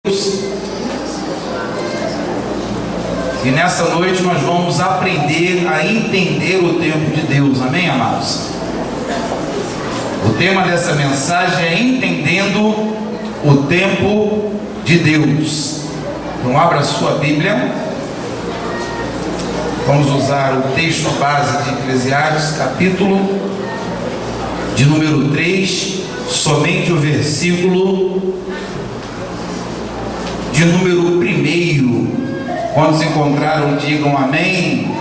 E nessa noite nós vamos aprender a entender o tempo de Deus, amém, amados? O tema dessa mensagem é entendendo o tempo de Deus. Então abra a sua Bíblia. Vamos usar o texto base de Eclesiastes, capítulo de número 3, somente o versículo de número 1. Quantos encontraram, digam amém.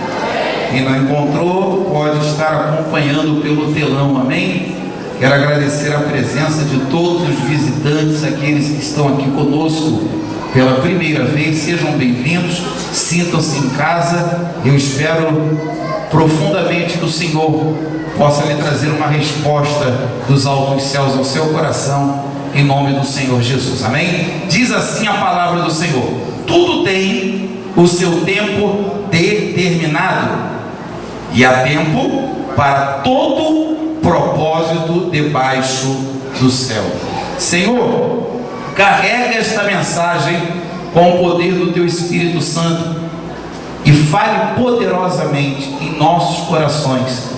Quem não encontrou, pode estar acompanhando pelo telão, amém. Quero agradecer a presença de todos os visitantes, aqueles que estão aqui conosco pela primeira vez. Sejam bem-vindos, sintam-se em casa. Eu espero profundamente que o Senhor possa lhe trazer uma resposta dos altos céus ao seu coração, em nome do Senhor Jesus, amém? Diz assim a palavra do Senhor: tudo tem o seu tempo determinado, e há tempo para todo propósito debaixo do céu. Senhor, carrega esta mensagem com o poder do Teu Espírito Santo e fale poderosamente em nossos corações.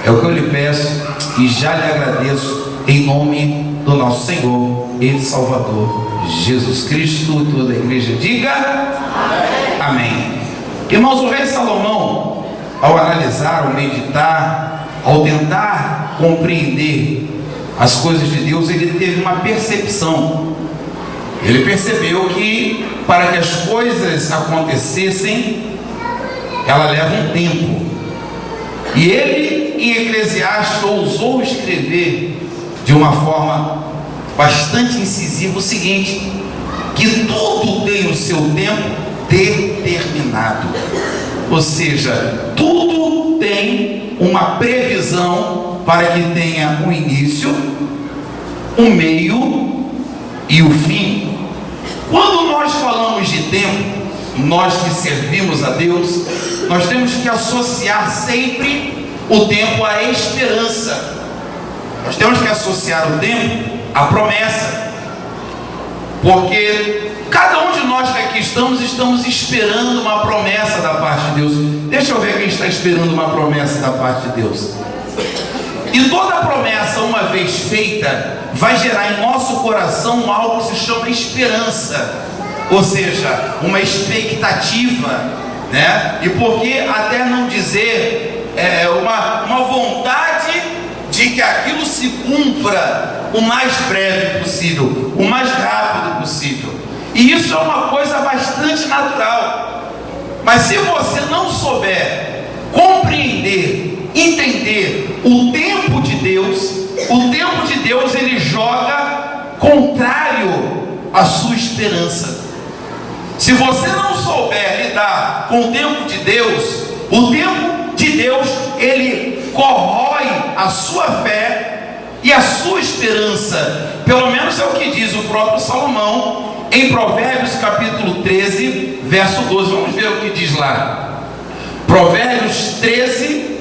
É o que eu lhe peço e já lhe agradeço, em nome do nosso Senhor e Salvador Jesus Cristo. Toda a igreja diga amém. Amém. Irmãos, o rei Salomão, ao analisar, ao meditar, ao tentar compreender as coisas de Deus, ele teve uma percepção. Ele percebeu que para que as coisas acontecessem, ela leva um tempo. E ele, em Eclesiastes, ousou escrever de uma forma bastante incisiva o seguinte: que tudo tem o seu tempo determinado. Ou seja, tudo tem uma previsão para que tenha um início, um meio e o fim. Quando nós falamos de tempo, nós que servimos a Deus, nós temos que associar sempre o tempo à esperança. Nós temos que associar o tempo à promessa, porque cada um de nós que aqui estamos esperando uma promessa da parte de Deus. Deixa eu ver quem está esperando uma promessa da parte de Deus. E toda promessa, uma vez feita, vai gerar em nosso coração algo que se chama esperança, ou seja, uma expectativa, né? E por que até não dizer uma vontade de que aquilo se cumpra o mais breve possível, o mais rápido possível. E isso é uma coisa bastante natural. Mas se você não souber compreender, entender o tempo de Deus ele joga contrário à sua esperança. Se você não souber lidar com o tempo de Deus, o tempo de Deus ele corrói a sua fé e a sua esperança. Pelo menos é o que diz o próprio Salomão em Provérbios capítulo 13, verso 12. Vamos ver o que diz lá. Provérbios 13,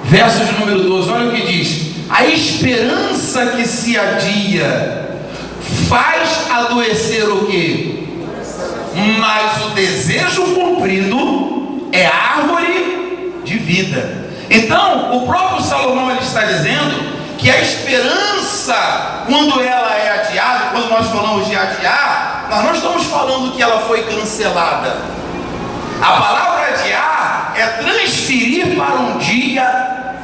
verso de número 12. Olha o que diz: a esperança que se adia faz adoecer o quê? Mas o desejo cumprido é árvore de vida. Então, o próprio Salomão ele está dizendo que a esperança, quando ela é adiada, quando nós falamos de adiar, nós não estamos falando que ela foi cancelada. A palavra adiar é transferir para um dia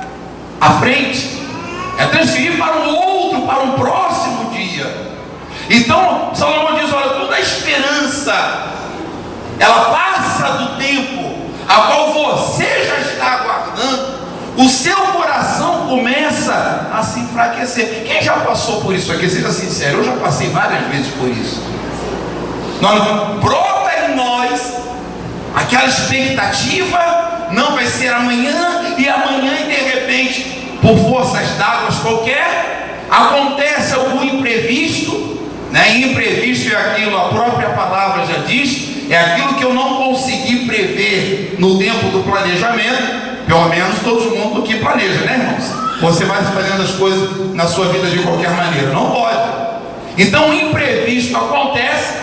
à frente, é transferir para um outro, para um próximo dia. Então, Salomão diz: olha, toda a esperança, ela passa do tempo a qual você já está aguardando, o seu coração começa a se enfraquecer. Quem já passou por isso aqui? Seja sincero, eu já passei várias vezes por isso. Brota em nós aquela expectativa, não vai ser amanhã, e amanhã, e de repente, por forças d'água qualquer, acontece algum imprevisto, né? Imprevisto é aquilo, a própria palavra já diz, é aquilo que eu não consegui prever no tempo do planejamento. Pelo menos todo mundo que planeja, né, irmãos? Você vai fazendo as coisas na sua vida de qualquer maneira, não pode. Então o imprevisto acontece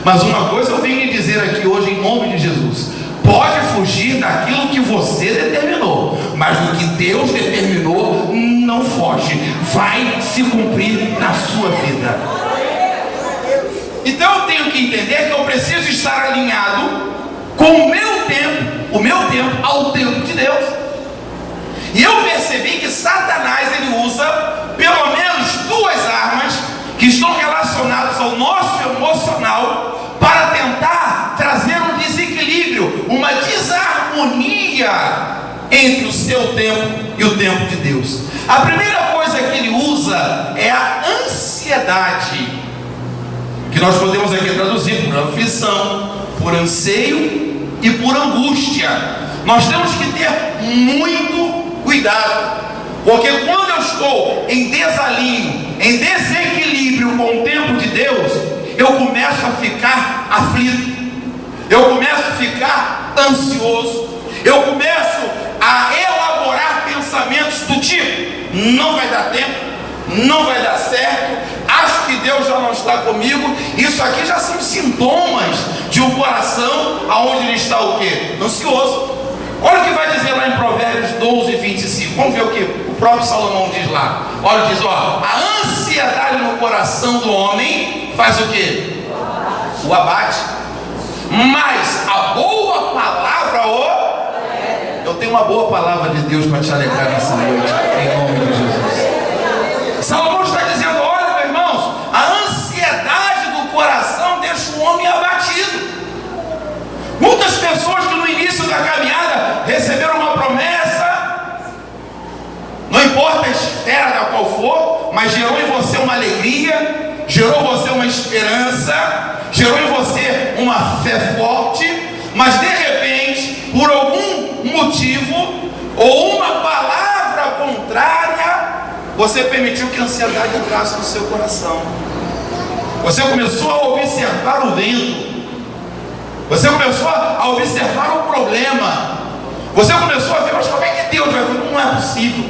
Mas uma coisa eu venho lhe dizer aqui hoje em nome de Jesus: pode fugir daquilo que você determinou, mas do que Deus determinou, não foge, vai se cumprir na sua vida. Então eu tenho que entender que eu preciso estar alinhado com o meu tempo ao tempo de Deus. E eu percebi que Satanás, ele usa pelo menos duas armas que estão relacionadas ao nosso emocional para tentar trazer um desequilíbrio, uma desarmonia entre o seu tempo e o tempo de Deus. A primeira coisa que ele usa é a ansiedade, que nós podemos aqui traduzir por aflição, por anseio e por angústia. Nós temos que ter muito cuidado, porque quando eu estou em desalinho, em desequilíbrio com o tempo de Deus, eu começo a ficar aflito, eu começo a ficar ansioso, eu começo a elaborar pensamentos do tipo: não vai dar tempo, não vai dar certo, acho que Deus já não está comigo. Isso aqui já são sintomas de um coração aonde ele está o quê? Ansioso. Olha o que vai dizer lá em Provérbios 12, 25. Vamos ver o que o próprio Salomão diz lá. Olha, diz: ó, a ansiedade no coração do homem faz o quê? O abate. Mas a boa palavra, eu tenho uma boa palavra de Deus para te alegrar nessa noite, em nome de Jesus. Salomão está dizendo: olha, meus irmãos, a ansiedade do coração deixa o homem abatido. Muitas pessoas que no início da caminhada receberam uma promessa, não importa a esfera da qual for, mas gerou em você uma alegria, gerou em você uma esperança, gerou em você uma fé forte, mas de repente, por algum motivo ou uma palavra contrária, você permitiu que a ansiedade entrasse no seu coração. Você começou a observar o vento, você começou a observar o problema, você começou a ver: mas como é que Deus vai fazer? Não é possível.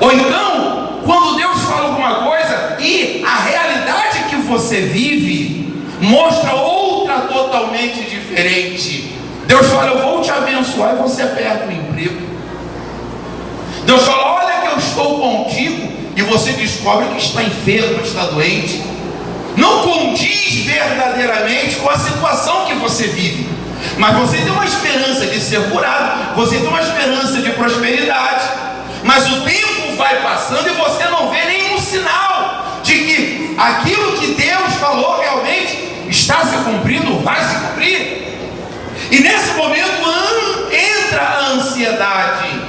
Ou então, quando Deus fala alguma coisa e a realidade que você vive mostra outra totalmente diferente. Deus fala: eu vou te abençoar, e você perde o emprego. Deus fala: olha que eu estou contigo, e você descobre que está enfermo, está doente. Não condiz verdadeiramente com a situação que você vive, mas você tem uma esperança de ser curado, você tem uma esperança de prosperidade, mas o tempo vai passando e você não vê nenhum sinal de que aquilo que Deus falou realmente está se cumprindo, vai se cumprir. E nesse momento entra a ansiedade.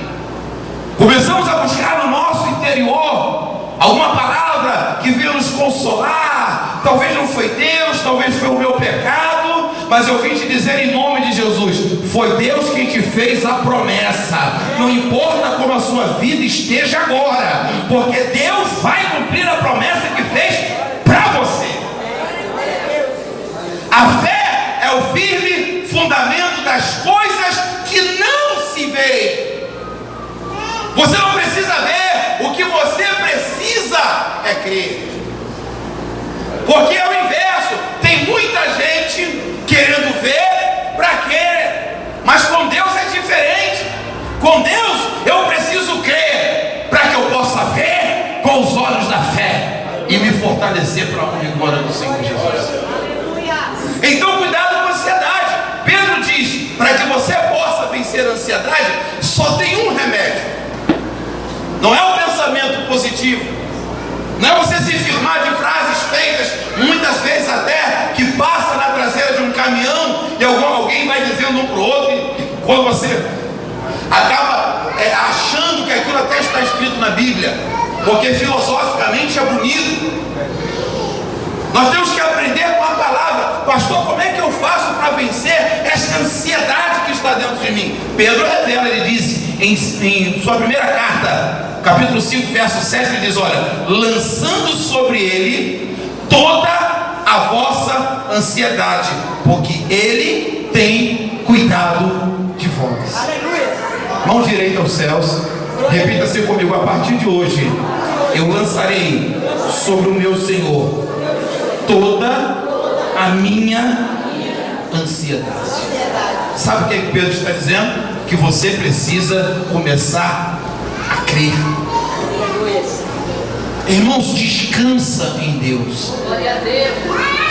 Começamos a buscar no nosso interior alguma palavra que veio nos consolar. Talvez não foi Deus, talvez foi o meu pecado, mas eu vim te dizer em nome de Jesus: foi Deus quem te fez a promessa. Não importa como a sua vida esteja agora, porque Deus vai cumprir a promessa que fez para você. A fé é o firme fundamento das coisas que não se veem. Você não precisa ver, o que você precisa é crer. Porque é o inverso, tem muita gente querendo ver para quê? Mas com Deus é diferente. Com Deus eu preciso crer para que eu possa ver com os olhos da fé e me fortalecer para a honra e glória do Senhor Jesus. Então cuidado com a ansiedade. Pedro diz: para que você possa vencer a ansiedade, só tem um remédio. Não é o pensamento positivo, não é você se firmar de frases feitas, muitas vezes até, que passa na traseira de um caminhão e alguém vai dizendo um para o outro, e quando você acaba achando que aquilo até está escrito na Bíblia, porque filosoficamente é bonito. Nós temos que aprender com a palavra. Pastor, como é que eu faço para vencer essa ansiedade que está dentro de mim? Pedro revela, ele diz em sua primeira carta, capítulo 5, verso 7, ele diz: olha, lançando sobre ele toda a vossa ansiedade, porque ele tem cuidado de vós. Mão direita aos céus, repita assim comigo: a partir de hoje eu lançarei sobre o meu Senhor toda a minha ansiedade. Sabe o que Pedro está dizendo? Que você precisa começar a crer. Irmãos, descansa em Deus.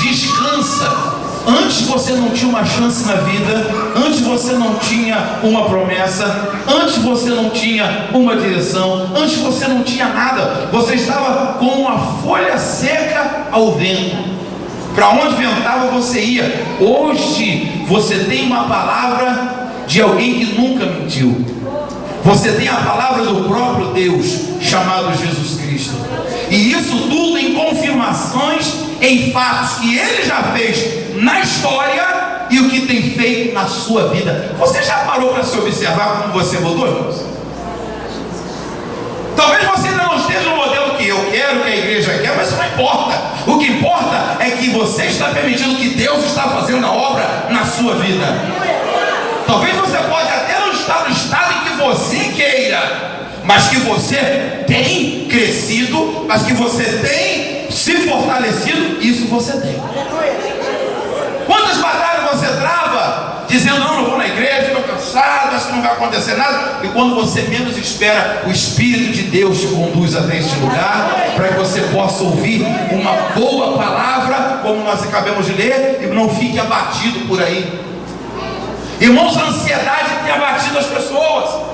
Descansa. Antes você não tinha uma chance na vida, antes você não tinha uma promessa, antes você não tinha uma direção, antes você não tinha nada. Você estava com uma folha seca ao vento. Para onde ventava você ia. Hoje você tem uma palavra de alguém que nunca mentiu. Você tem a palavra do próprio Deus, chamado Jesus Cristo. E isso tudo em confirmações, em fatos que Ele já fez na história e o que tem feito na sua vida. Você já parou para se observar como você mudou, irmãos? Talvez você ainda não esteja no modelo que eu quero, que a igreja quer, mas isso não importa. O que importa é que você está permitindo que Deus está fazendo a obra na sua vida. Talvez você pode até não estar no estado em que você queira, mas que você tem crescido, mas que você tem se fortalecido, isso você tem. Quantas batalhas você trava, dizendo, não vou na igreja, estou cansado, acho que não vai acontecer nada, e quando você menos espera, o Espírito de Deus te conduz até este lugar, para que você possa ouvir uma boa palavra, como nós acabamos de ler, e não fique abatido por aí. Irmãos, a ansiedade tem abatido as pessoas.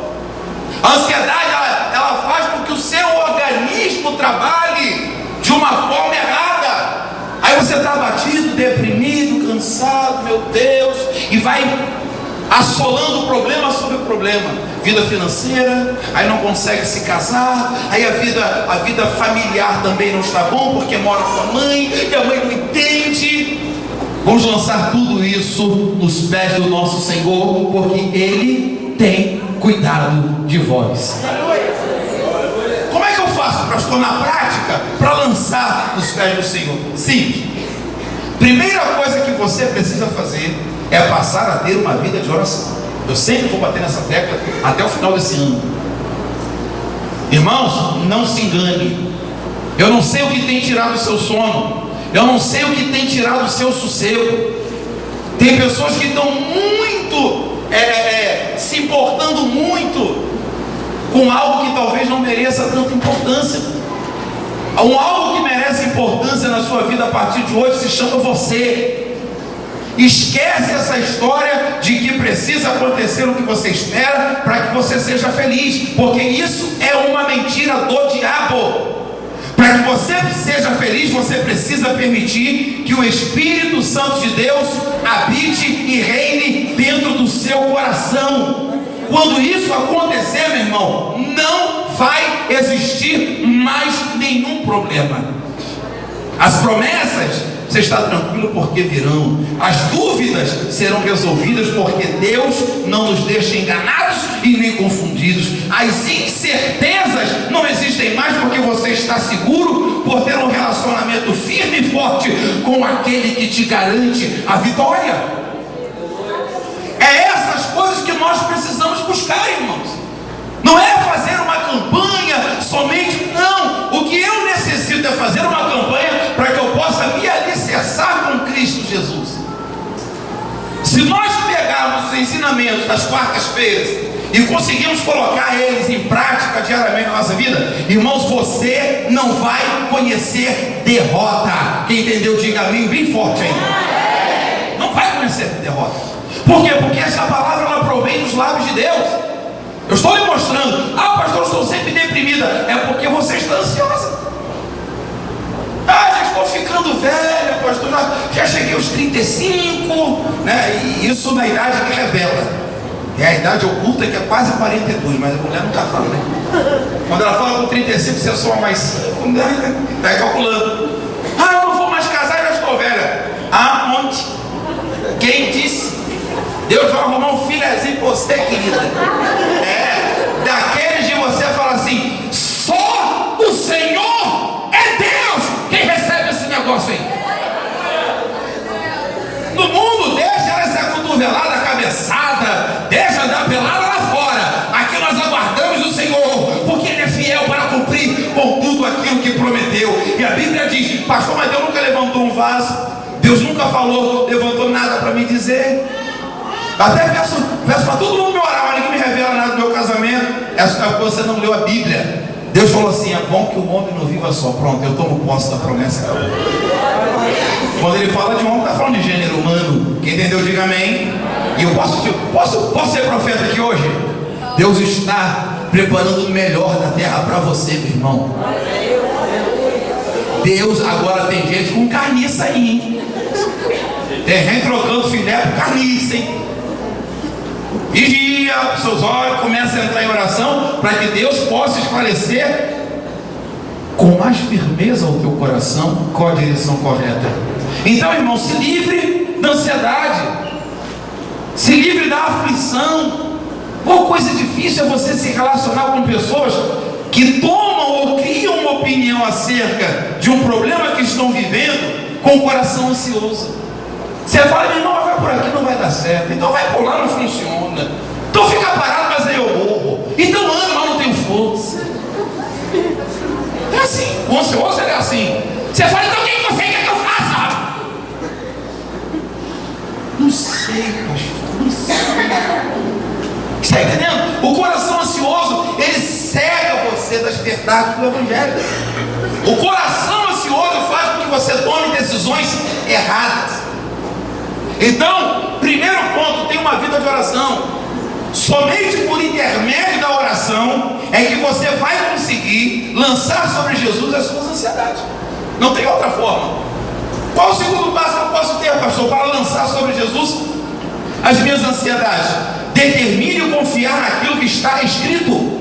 A ansiedade, ela faz com que o seu organismo trabalhe de uma forma errada. Aí você está abatido, deprimido, cansado, meu Deus, e vai assolando problema sobre problema. Vida financeira, aí não consegue se casar, aí a vida familiar também não está bom, porque mora com a mãe, e a mãe não entende. Vamos lançar tudo isso nos pés do nosso Senhor, porque Ele tem cuidado de vós. Como é que eu faço, pastor, na prática, para lançar nos pés do Senhor? Simples. Primeira coisa que você precisa fazer é passar a ter uma vida de oração. Eu sempre vou bater nessa tecla até o final desse ano. Irmãos, não se engane. Eu não sei o que tem tirado o seu sono. Eu não sei o que tem tirado o seu sossego. Tem pessoas que estão muito se importando muito com algo que talvez não mereça tanta importância. Algo que merece importância na sua vida a partir de hoje se chama você. Esquece essa história de que precisa acontecer o que você espera para que você seja feliz, porque isso é uma mentira do diabo. Para que você seja feliz, você precisa permitir que o Espírito Santo de Deus habite e reine dentro do seu coração. Quando isso acontecer, meu irmão, não vai existir mais nenhum problema. As promessas, você está tranquilo porque virão. As dúvidas serão resolvidas porque Deus não nos deixa enganados e nem confundidos. As incertezas não existem mais porque você está seguro por ter um relacionamento firme e forte com aquele que te garante a vitória. É essas coisas que nós precisamos buscar, irmãos. Não é fazer uma campanha somente, não. O que eu necessito é fazer uma campanha para que eu possa me alicerçar com Cristo Jesus. Se nós pegarmos os ensinamentos das quartas-feiras e conseguirmos colocar eles em prática diariamente na nossa vida, irmãos, você não vai conhecer derrota. Quem entendeu, diga amém bem forte aí. Não vai conhecer derrota. Por quê? Porque essa palavra ela provém dos lábios de Deus. Eu estou lhe mostrando. Pastor, eu estou sempre deprimida. É porque você está ansiosa. Já estou ficando velha, pastor. Já cheguei aos 35, né? E isso na idade que revela. É a idade oculta que é quase 42, mas a mulher nunca fala, né? Quando ela fala com 35, você soa mais. Está calculando. Eu não vou mais casar, já estou velha. Onde? Quem disse? Deus vai arrumar um filhozinho para você, querida. Daqueles de você fala assim: só o Senhor é Deus quem recebe esse negócio aí. No mundo, deixa ela ser acotovelada, cabeçada, deixa andar pelada lá fora. Aqui nós aguardamos o Senhor, porque Ele é fiel para cumprir com tudo aquilo que prometeu. E a Bíblia diz: pastor, mas Deus nunca levantou um vaso. Deus nunca falou, levantou nada para me dizer. Até peço para todo mundo me orar, mas ninguém me revela nada do meu casamento. É porque você não leu a Bíblia. Deus falou assim: é bom que o homem não viva só. Pronto, eu tomo posse da promessa. Quando ele fala de homem, está falando de gênero humano. Quem entendeu, diga amém. E eu posso ser profeta aqui hoje? Deus está preparando o melhor da terra para você, meu irmão. Deus agora tem gente com carniça aí, hein? Tem gente trocando filé por carniça, hein? Vigia seus olhos, começa a entrar em oração para que Deus possa esclarecer com mais firmeza o teu coração qual a direção correta. Então, irmão, se livre da ansiedade, se livre da aflição. Qual coisa difícil é você se relacionar com pessoas que tomam ou criam uma opinião acerca de um problema que estão vivendo com o coração ansioso. Você fala: meu irmão, vai por aqui, não vai dar certo. Então vai por lá, não funciona. Então fica parado, mas aí eu morro. Então anda, mas não tenho força. É assim, o ansioso é assim. Você fala: então o que você quer que eu faça? Não sei, pastor, não sei. Está entendendo? O coração ansioso, ele cega você das verdades do Evangelho. O coração ansioso faz com que você tome decisões erradas. Então, primeiro ponto, tem uma vida de oração. Somente por intermédio da oração é que você vai conseguir lançar sobre Jesus as suas ansiedades. Não tem outra forma. Qual o segundo passo que eu posso ter, pastor, para lançar sobre Jesus as minhas ansiedades? Determine confiar naquilo que está escrito.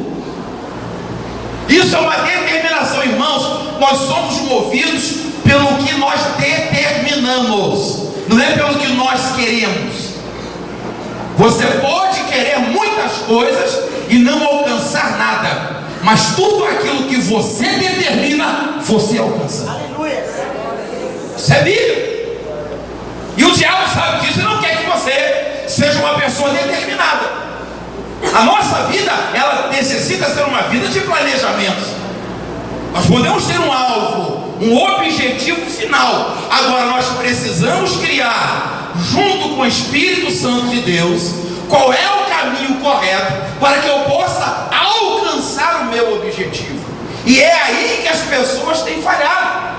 Isso é uma determinação, irmãos. Nós somos movidos pelo que nós determinamos, não é pelo que nós queremos. Você pode querer muitas coisas e não alcançar nada, mas tudo aquilo que você determina, você alcança. Aleluia. Isso é Bíblia. E o diabo sabe disso e não quer que você seja uma pessoa determinada. A nossa vida, ela necessita ser uma vida de planejamento. Nós podemos ter um alvo, um objetivo final. Agora nós precisamos criar, junto com o Espírito Santo de Deus, qual é o caminho correto para que eu possa alcançar o meu objetivo. E é aí que as pessoas têm falhado.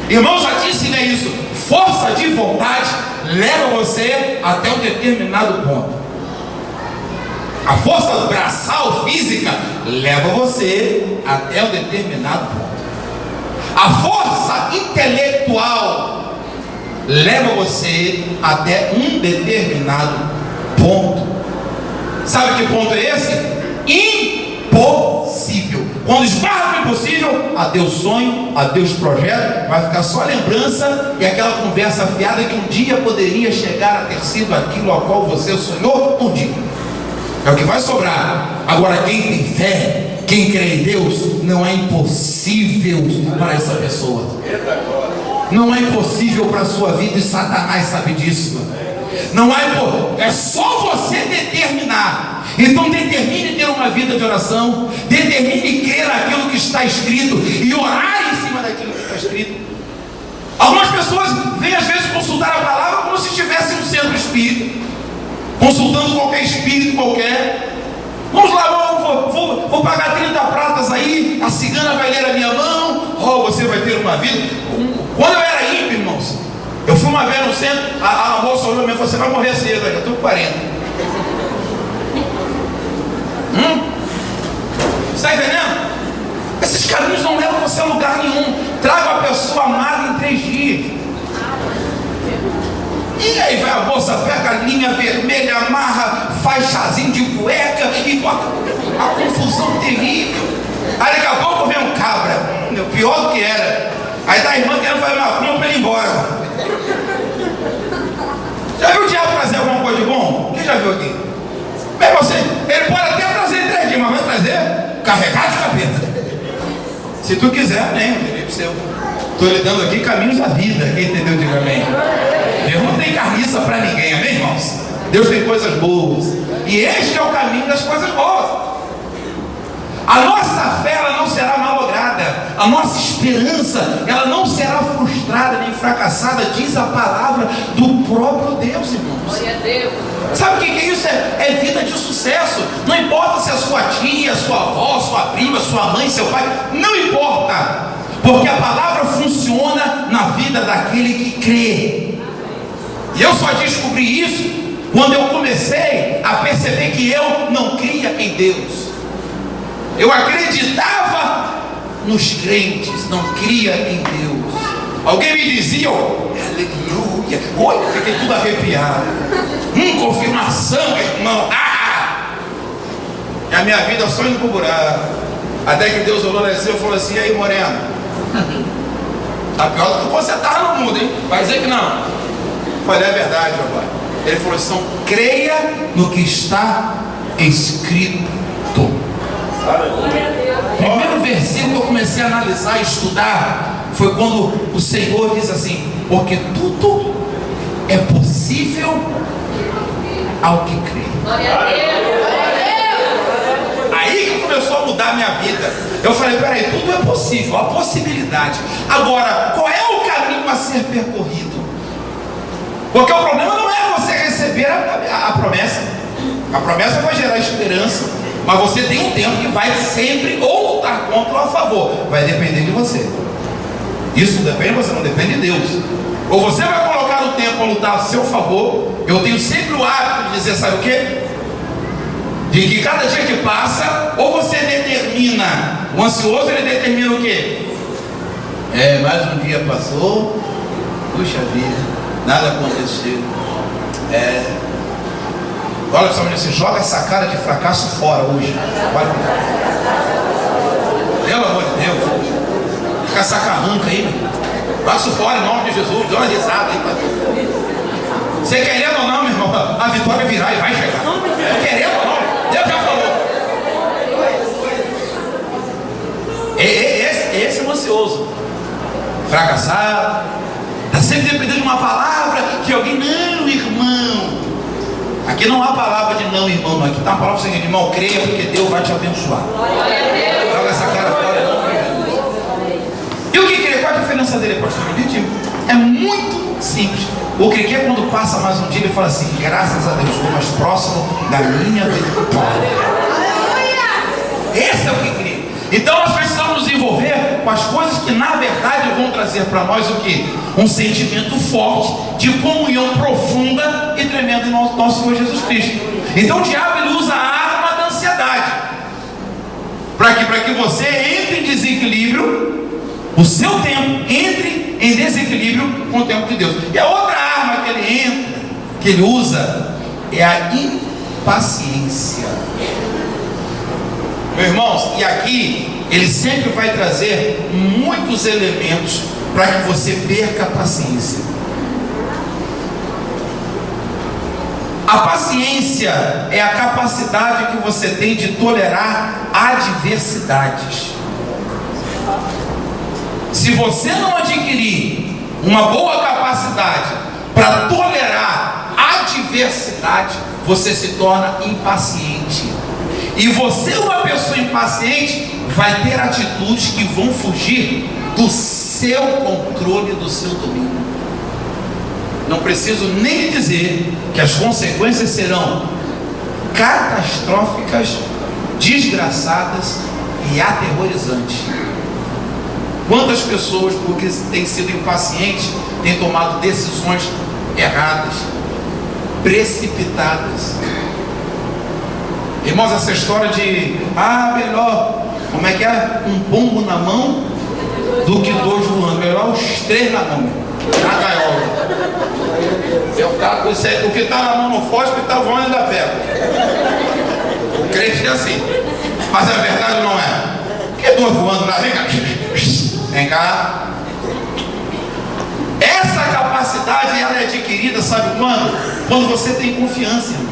Irmão, já disse, né, isso? Força de vontade leva você até um determinado ponto. A força braçal física leva você até um determinado ponto. A força intelectual leva você até um determinado ponto. Sabe que ponto é esse? Impossível. Quando esbarra no impossível, adeus sonho, adeus projeto, vai ficar só lembrança e aquela conversa fiada que um dia poderia chegar a ter sido aquilo a qual você sonhou um dia. É o que vai sobrar. Agora, quem tem fé, quem crê em Deus, não é impossível para essa pessoa. Não é impossível para a sua vida, e Satanás sabe disso. Não é só você determinar. Então determine ter uma vida de oração, determine crer naquilo que está escrito e orar em cima daquilo que está escrito. Algumas pessoas vêm às vezes consultar a palavra como se estivesse um centro espírita, consultando qualquer espírito qualquer. Vamos lá, vou pagar 30 pratas aí, a cigana vai ler a minha mão, você vai ter uma vida. Quando eu era ímpio, irmãos, eu fui uma vez no centro, a moça olhou e falou: você vai morrer cedo, eu já estou com 40. Está entendendo? Esses caminhos não levam você a lugar nenhum. Traga a pessoa amada em 3 dias. E aí vai a moça, pega a linha vermelha, amarra, faz chazinho de cueca e bota a confusão terrível. Aí daqui a pouco vem um cabra, pior do que era. Aí tá a irmã querendo fazer uma compra para ele ir embora. Já viu o diabo trazer alguma coisa de bom? Quem já viu aqui? Bem, você, ele pode até trazer em 3 dias, mas vai trazer carregado de capeta. Se tu quiser, nem seu. Estou lhe dando aqui caminhos da vida. Quem entendeu, diga amém. Deus não tem carniça para ninguém, amém, irmãos? Deus tem coisas boas. E este é o caminho das coisas boas. A nossa fé ela não será malograda. a nossa esperança, ela não será frustrada nem fracassada, diz a palavra do próprio Deus, irmãos. Glória a Deus. Sabe o que é isso? É vida de sucesso. Não importa se é sua tia, sua avó, sua prima, sua mãe, seu pai, não importa, porque a palavra funciona na vida daquele que crê. E eu só descobri isso quando eu comecei a perceber que eu não cria em Deus. Eu acreditava nos crentes, não cria em Deus. Alguém me dizia, aleluia, olha, fiquei tudo arrepiado. Confirmação, irmão. E a minha vida só indo pro buraco. Até que Deus olhou lá e falou assim: e aí, moreno? Tá pior do que você estava no mundo, hein? Vai dizer que não. Eu falei, é verdade, rapaz. Ele falou assim: então, creia no que está escrito. O primeiro versículo que eu comecei a analisar e estudar foi quando o Senhor diz assim: porque tudo é possível ao que crê. Glória a Deus. Aí que começou a mudar a minha vida. Eu falei, peraí, tudo é possível, a possibilidade. Agora, qual é o caminho a ser percorrido? Porque o problema não é você receber a promessa. A promessa vai gerar esperança, mas você tem um tempo que vai sempre ou lutar contra ou a favor. Vai depender de você. Isso depende, você não depende de Deus. Ou você vai colocar o tempo a lutar a seu favor. Eu tenho sempre o hábito de dizer, sabe o quê? De que cada dia que passa, ou você determina, o ansioso ele determina o quê? Mais um dia passou, puxa vida, nada aconteceu. Olha pessoal, você joga essa cara de fracasso fora hoje. Pelo amor de Deus, fica essa carranca aí, passo fora em nome de Jesus, dá uma risada aí. Você querendo ou não, meu irmão, a vitória virá e vai chegar. Querendo ou não, Deus já falou. Esse é o ansioso, fracassado, está sempre dependendo de uma palavra que alguém, não, irmão. Aqui não há palavra de não, irmão, não. Aqui está uma palavra seguinte: irmão, creia porque Deus vai te abençoar. Joga essa cara fora, não. E o que crer? Qual a diferença dele, pastor? É muito simples. O que é quando passa mais um dia e fala assim: graças a Deus, estou mais próximo da minha vitória. Esse é o que crê. Então nós precisamos nos envolver com as coisas que na verdade vão trazer para nós o que? Um sentimento forte de comunhão profunda e tremenda em nosso Senhor Jesus Cristo. Então o diabo ele usa a arma da ansiedade para que você entre em desequilíbrio, o seu tempo entre em desequilíbrio com o tempo de Deus. E a outra arma que ele usa é a impaciência. Meus irmãos, e aqui ele sempre vai trazer muitos elementos para que você perca a paciência. A paciência é a capacidade que você tem de tolerar adversidades. Se você não adquirir uma boa capacidade para tolerar adversidade, você se torna impaciente. E você, uma pessoa impaciente, vai ter atitudes que vão fugir do seu controle, do seu domínio. Não preciso nem dizer que as consequências serão catastróficas, desgraçadas e aterrorizantes. Quantas pessoas, porque têm sido impacientes, têm tomado decisões erradas, precipitadas. Irmãos, essa história de melhor, como é que é? Um pombo na mão do que dois voando. Melhor os três na mão, na gaiola. O que está na mão não foge, o que está voando ainda pega. O crente é assim, mas a verdade não é. Que dois voando lá, vem cá, vem cá. Essa capacidade ela é adquirida, sabe quando? Quando você tem confiança, irmão.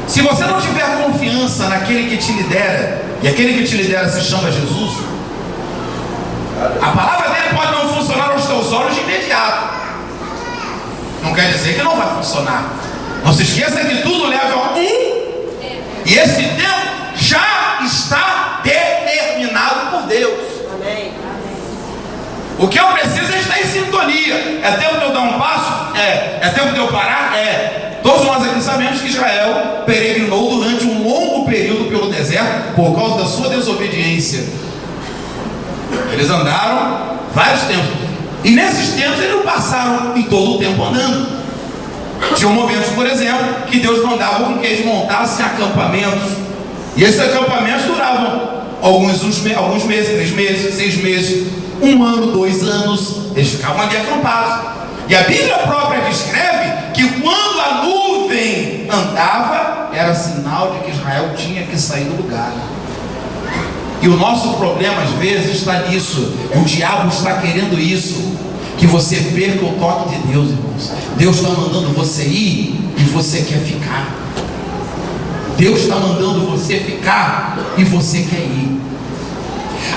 Se você não tiver confiança naquele que te lidera, e aquele que te lidera se chama Jesus, a palavra dele pode não funcionar aos teus olhos de imediato. Não quer dizer que não vai funcionar. Não se esqueça que tudo leva a e esse tempo já está determinado por Deus. O que eu preciso é estar em sintonia. É tempo de eu dar um passo? É tempo de eu parar? Todos nós aqui sabemos que Israel peregrinou durante um longo período pelo deserto por causa da sua desobediência. Eles andaram vários tempos, e nesses tempos eles não passaram em todo o tempo andando. Tinha momentos, por exemplo, que Deus mandava com que eles montassem acampamentos, e esses acampamentos duravam alguns meses, 3 meses, 6 meses, 1 ano, 2 anos. Eles ficavam ali acampados, e a Bíblia própria descreve que quando a nuvem andava, era sinal de que Israel tinha que sair do lugar. E o nosso problema às vezes está nisso. O diabo está querendo isso, que você perca o toque de Deus, irmãos. Deus está mandando você ir e você quer ficar. Deus está mandando você ficar e você quer ir.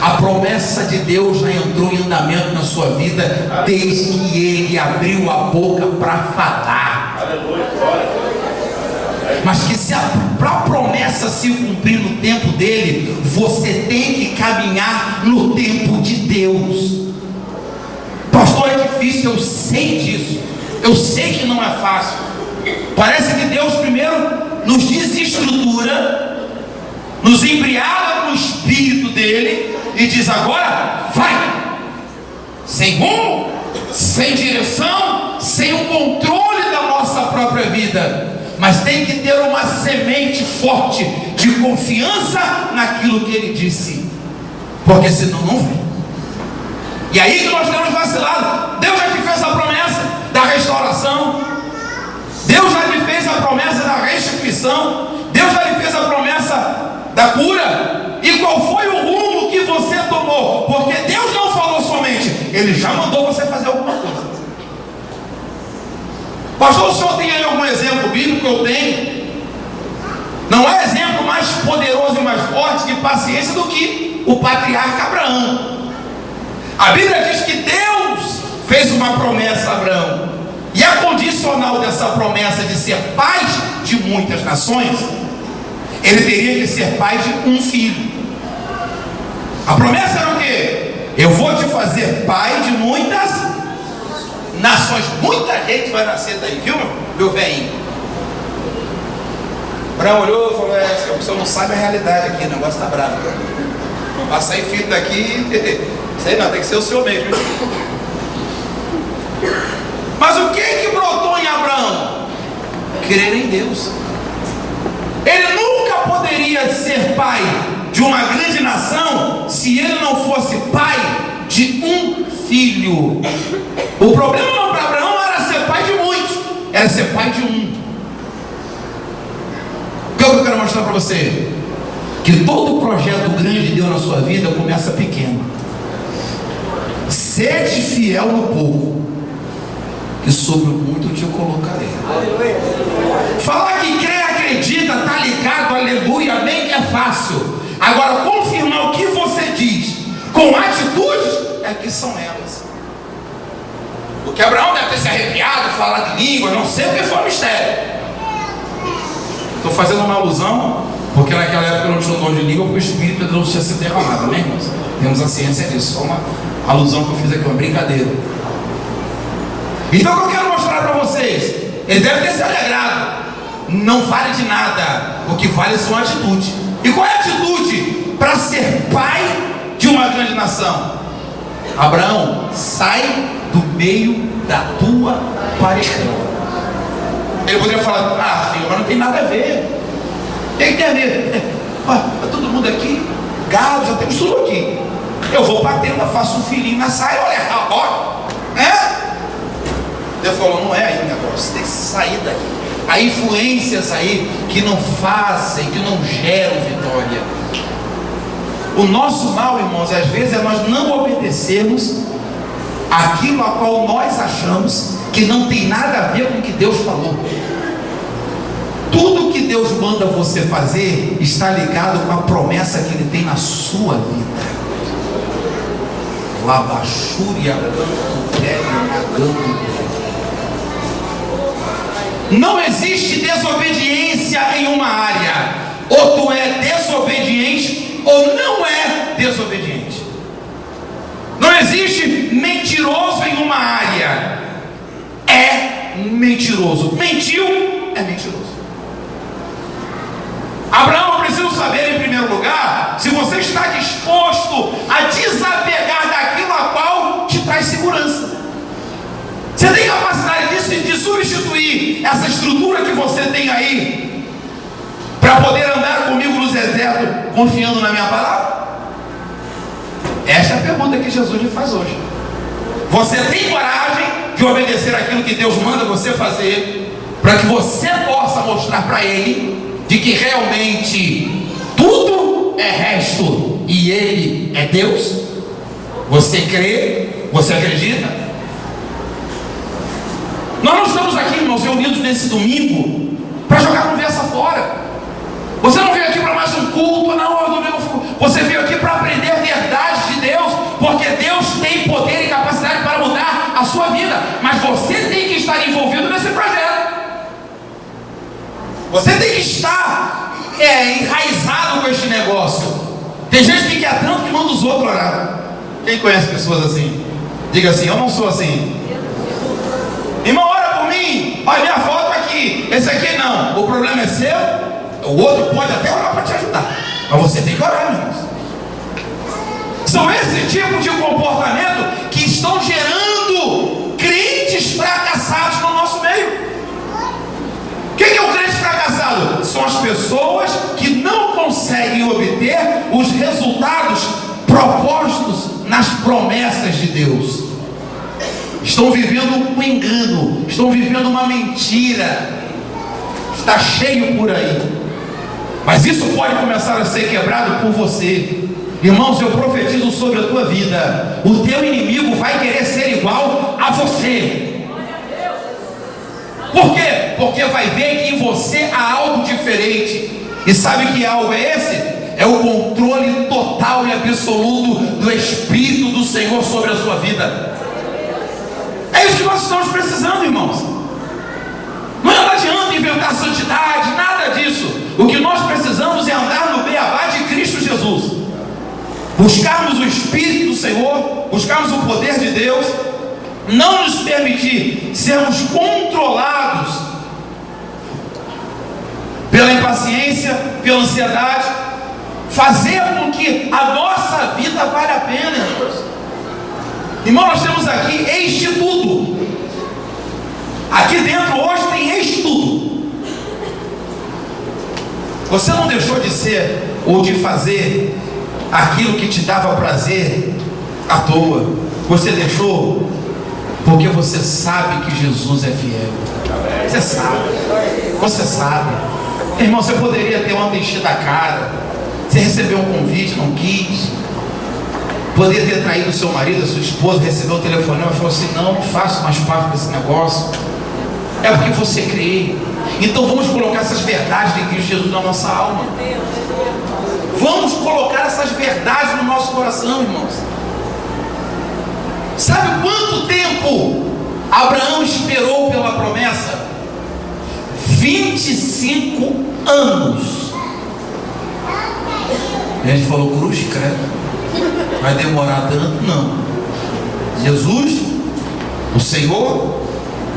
A promessa de Deus já entrou em andamento na sua vida desde que Ele abriu a boca para falar. Mas que para a promessa se cumprir no tempo dele, você tem que caminhar no tempo de Deus. Pastor, é difícil, eu sei disso. Eu sei que não é fácil. Parece que Deus primeiro nos desestrutura, nos embriaga com o Espírito dele e diz: agora vai, sem rumo, sem direção, sem o controle da nossa própria vida. Mas tem que ter uma semente forte de confiança naquilo que ele disse, porque senão não vem. E aí que nós temos vacilado. Deus já te fez a promessa da restauração, Deus já lhe fez a promessa da restituição, Deus já lhe fez a promessa da cura. E qual foi o rumo que você tomou? Porque Deus não falou somente, Ele já mandou você fazer alguma coisa. Pastor, o senhor tem aí algum exemplo bíblico? Eu tenho. Não há exemplo mais poderoso e mais forte de paciência do que o patriarca Abraão. A Bíblia diz que Deus fez uma promessa a Abraão, e a condicional dessa promessa de ser pai de muitas nações, ele teria que ser pai de um filho. A promessa era o quê? Eu vou te fazer pai de muitas nações. Muita gente vai nascer daí, viu, meu velhinho? Abraão olhou e falou: o senhor não sabe a realidade aqui, o negócio está bravo. Vai sair filho daqui, sei não, tem que ser o senhor mesmo. Mas o que brotou em Abraão? Crer em Deus. Ele nunca poderia ser pai de uma grande nação se ele não fosse pai de um filho. O problema para Abraão era ser pai de muitos, era ser pai de um. O que eu quero mostrar para você? Que todo projeto grande de Deus na sua vida começa pequeno. Sede fiel no pouco, que sobre o muito te colocarei. Falar que crê, acredita, está ligado, aleluia, amém, é fácil. Agora, confirmar o que você diz com atitudes é que são elas. Porque Abraão deve ter se arrepiado, falar de línguas, não sei porque foi um mistério. Estou fazendo uma alusão, porque naquela época não tinha um dom de língua, porque o Espírito de Deus tinha sido derramado, amém, irmãos? Temos a ciência disso, só uma alusão que eu fiz aqui, uma brincadeira. Então o que eu quero mostrar para vocês, ele deve ter se alegrado. Não vale de nada, o que vale são atitudes. E qual é a atitude para ser pai de uma grande nação? Abraão, sai do meio da tua parentela. Ele poderia falar: filho, mas não tem nada a ver. Tem que ter a ver. Tá todo mundo aqui, gado, já temos tudo aqui. Eu vou para a tenda, faço um filhinho na saia, olha, ó. Deus falou: não é aí o negócio, você tem que sair daqui. Há influências aí que não fazem, que não geram vitória. O nosso mal, irmãos, às vezes é nós não obedecermos aquilo a qual nós achamos que não tem nada a ver com o que Deus falou. Tudo que Deus manda você fazer está ligado com a promessa que Ele tem na sua vida. Não existe desobediência em uma área. Ou tu é desobediente ou não é desobediente. Não existe mentiroso em uma área. É mentiroso. Mentiu, é mentiroso. Abraão, eu preciso saber, em primeiro lugar, se você está disposto a desapegar daquilo a qual te traz segurança. Você tem capacidade de substituir essa estrutura que você tem aí para poder andar comigo no deserto, confiando na minha palavra? Essa é a pergunta que Jesus lhe faz hoje. Você tem coragem de obedecer aquilo que Deus manda você fazer, para que você possa mostrar para Ele de que realmente tudo é resto e Ele é Deus? Você crê? Você acredita? Nós não estamos aqui, irmãos, reunidos nesse domingo para jogar conversa fora. Você não veio aqui para mais um culto, não, você veio aqui para aprender verdades de Deus, porque Deus tem poder e capacidade para mudar a sua vida, mas você tem que estar envolvido nesse projeto. Você tem que estar enraizado com este negócio. Tem gente que quer tanto que manda os outros orar. Quem conhece pessoas assim? Diga assim: eu não sou assim. Irmão, ora por mim. Olha minha foto aqui. Esse aqui não. O problema é seu. O outro pode até orar para te ajudar, mas você tem que orar, irmãos. São esse tipo de comportamento que estão gerando crentes fracassados no nosso meio. O que é um crente fracassado? São as pessoas que não conseguem obter os resultados propostos nas promessas de Deus. Estão vivendo um engano, estão vivendo uma mentira. Está cheio por aí. Mas isso pode começar a ser quebrado por você. Irmãos, eu profetizo sobre a tua vida. O teu inimigo vai querer ser igual a você. Por quê? Porque vai ver que em você há algo diferente. E sabe que algo é esse? É o controle total e absoluto do Espírito do Senhor sobre a sua vida. É isso que nós estamos precisando, irmãos. Não adianta inventar santidade, nada disso. O que nós precisamos é andar no beabá de Cristo Jesus. Buscarmos o Espírito do Senhor, buscarmos o poder de Deus, não nos permitir sermos controlados pela impaciência, pela ansiedade, fazer com que a nossa vida valha a pena, irmãos. Irmão, nós temos aqui este tudo. Aqui dentro hoje tem este tudo. Você não deixou de ser ou de fazer aquilo que te dava prazer à toa. Você deixou porque você sabe que Jesus é fiel. Você sabe. Você sabe. Irmão, você poderia ter ontem enchido a cara. Você recebeu um convite, não quis. Poderia ter traído o seu marido, a sua esposa, recebeu o telefonema e falou assim: não faço mais parte desse negócio. É porque você crê. Então vamos colocar essas verdades de Cristo Jesus na nossa alma. Vamos colocar essas verdades no nosso coração, irmãos. Sabe quanto tempo Abraão esperou pela promessa? 25 anos. A gente falou: cruz, credo, vai demorar tanto? Não. Jesus, o Senhor,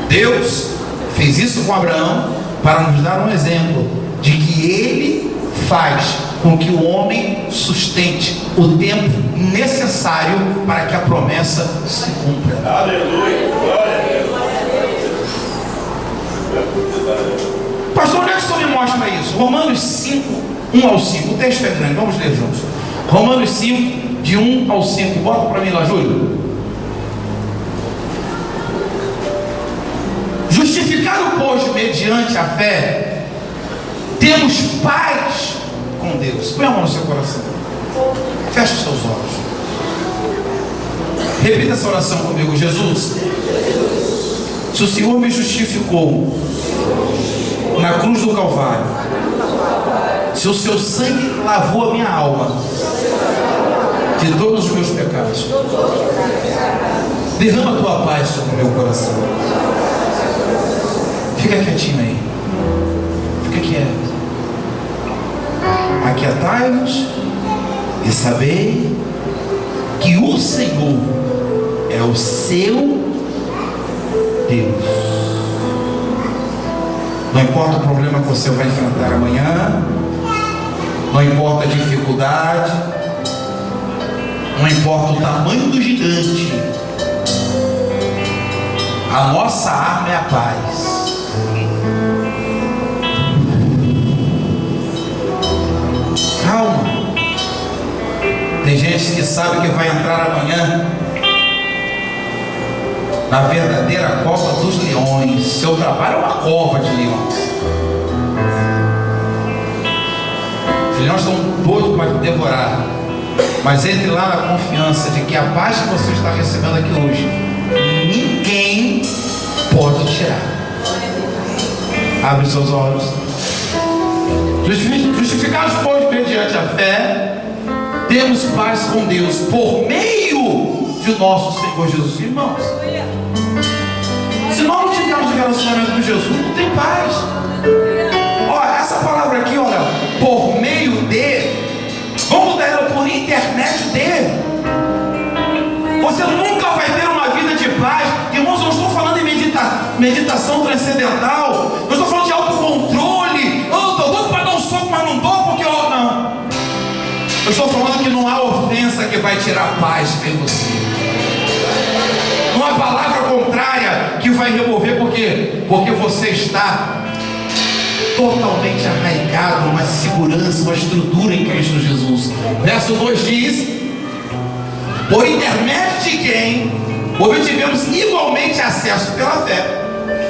Deus, fez isso com Abraão para nos dar um exemplo de que Ele faz com que o homem sustente o tempo necessário para que a promessa se cumpra. Aleluia! Pastor, onde é que o Senhor me mostra isso? Romanos 5, 1 ao 5. O texto é grande, vamos ler juntos. Romanos 5, de 1 ao 5. Bota para mim lá, Júlio. Justificado, pois, mediante a fé, temos paz com Deus. Põe a mão no seu coração. Feche os seus olhos. Repita essa oração comigo. Jesus, se o Senhor me justificou na cruz do Calvário, se o seu sangue lavou a minha alma de todos os meus pecados, derrama a tua paz sobre o meu coração. Fica quietinho aí. Fica quieto. Aquietai-vos e sabei que o Senhor é o seu Deus. Não importa o problema que você vai enfrentar amanhã, não importa a dificuldade, não importa o tamanho do gigante, a nossa arma é a paz. Calma. Tem gente que sabe que vai entrar amanhã na verdadeira cova dos leões. Seu trabalho é uma cova de leões. Os leões estão doidos para te devorar. Mas entre lá na confiança de que a paz que você está recebendo aqui hoje, ninguém pode tirar. Abre os seus olhos. Justificados, pois, mediante a fé, temos paz com Deus por meio de nosso Senhor Jesus. Irmãos, se nós não tivermos relacionamento com Jesus, não tem paz. Olha, essa palavra aqui, olha, por meio de, vamos dar ela por internet de. Você nunca vai ter uma vida de paz. Irmãos, eu não estou falando em meditação transcendental, eu estou falando de autocontrole. Eu estou doido para dar um soco, mas não dou porque eu não. Eu estou falando que não há ofensa que vai tirar paz em você. Não há palavra contrária que vai remover, porque você está totalmente arraigado, uma segurança, uma estrutura em Cristo Jesus. Verso 2 diz: por intermédio de quem obtivemos igualmente acesso pela fé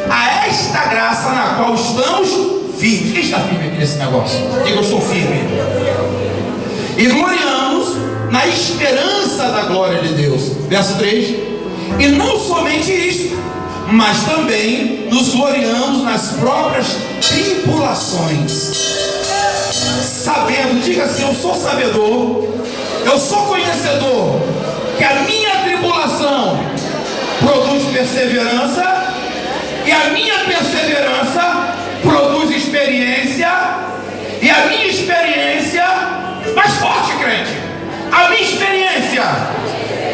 a esta graça na qual estamos firmes. Quem está firme aqui nesse negócio? Diga: eu estou firme. E gloriamos na esperança da glória de Deus. Verso 3: e não somente isto, mas também nos gloriamos nas próprias tribulações, sabendo, diga assim: eu sou sabedor, eu sou conhecedor, que a minha tribulação produz perseverança, e a minha perseverança produz experiência, e a minha experiência, mais forte, crente, a minha experiência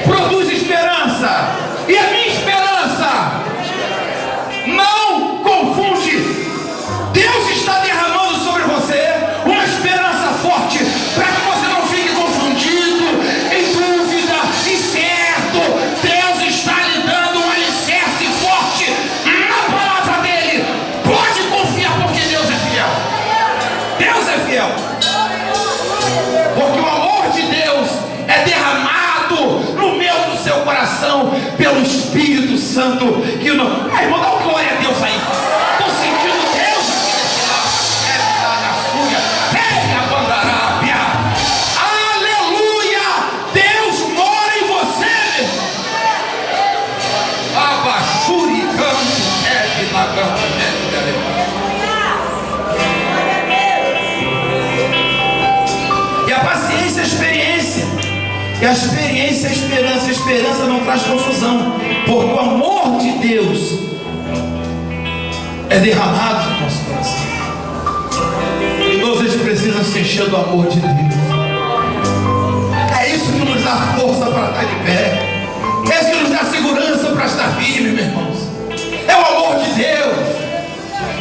produz esperança, e a minha esperança não confunde. Deus está derramando sobre você uma esperança forte, para que você não fique confundido, em dúvida, incerto. Deus está lhe dando um alicerce forte na palavra dele. Pode confiar, porque Deus é fiel. Deus é fiel. Porque o amor de Deus é derramado no meu, no seu coração, pelo Espírito Santo. Que não... irmão, dá uma glória a Deus aí. Estou sentindo Deus pega a bandarábia. Aleluia! Deus mora em você. Abachuri canto é na grande. E a paciência é a experiência. E a experiência é a esperança. A esperança não traz confusão, porque o amor de Deus é derramado no nosso coração. E nós, a gente precisa se encher do amor de Deus. É isso que nos dá força para estar de pé. É isso que nos dá segurança para estar firme, meus irmãos. É o amor de Deus.